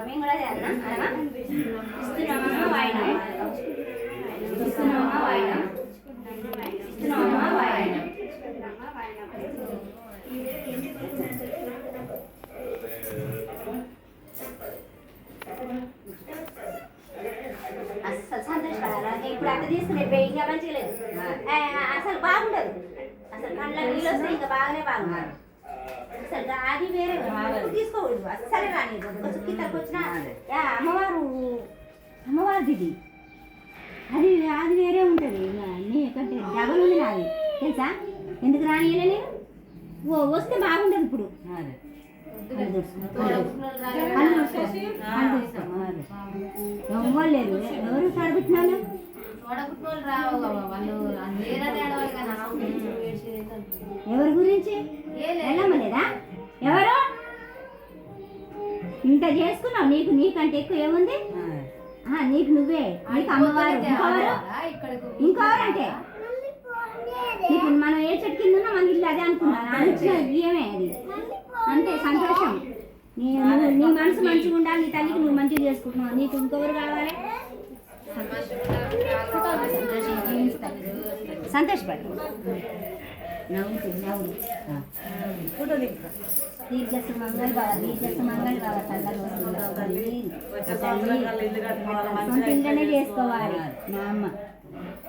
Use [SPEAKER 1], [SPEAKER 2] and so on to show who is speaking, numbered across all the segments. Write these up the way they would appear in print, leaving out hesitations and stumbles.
[SPEAKER 1] మేము కూడా అన్నా ఇస్తున్నామా వాయినం ఇస్తున్నామా వాయినం ఇస్తున్నామా వాయినం అసలు సంతోషపడాలి ఇప్పుడు అట్లా తీసుకునే ఇంకా మంచిగా లేదు అసలు బాగుండదు అసలు కళ్ళ నీళ్ళు వస్తే ఇంకా బాగానే బాగుంటుంది అసలు అది వేరే తీసుకోకూడదు అసలే రాని చుక్కి తక్కువ వచ్చిన అమ్మవారిది అది అది వేరే ఉంటుంది నీకంటే డబల్ ఉంది నాది తెలుసా ఎందుకు రానియలే నేను వస్తే బాగుండదు ఇప్పుడు ఎవ్వలేదు ఎవరు సడబెట్టినాను ఎవరి గురించి వెళ్ళమ్మలేదా ఎవరు ఇంత చేసుకున్నావు నీకంటే ఎక్కువ ఏముంది నీకు నువ్వే నీకు అమ్మవారు ఇంకెవరు అంటే నీకు మనం ఏ చెట్టు కింద ఉన్నా మన ఇల్లు అదే అనుకున్నాను ఏమే అది అంతే సంతోషం నీ మనసు మంచిగా ఉండాలి నీ తల్లికి నువ్వు మంచిగా చేసుకుంటున్నావు నీకు ఇంకొకరు కావాలి సంతోషపడు నవ్వు దీర్ఘస్ మంగళ బావ సొంతంగానే చేసుకోవాలి నా అమ్మ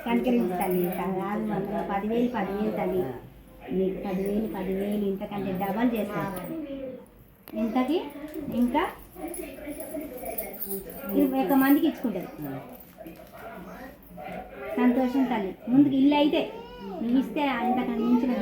[SPEAKER 1] కనికరించి తల్లి రాదు 10,000 తల్లి నీకు 10,000 ఇంతకంటే డబల్ చేస్తాను ఇంతకి ఇంకా 21 మందికి ఇచ్చుకుంటారు సంతోషం తల్లి ముందుకు ఇల్లు అయితే నువ్వు ఇస్తే అంతకంటే మించిన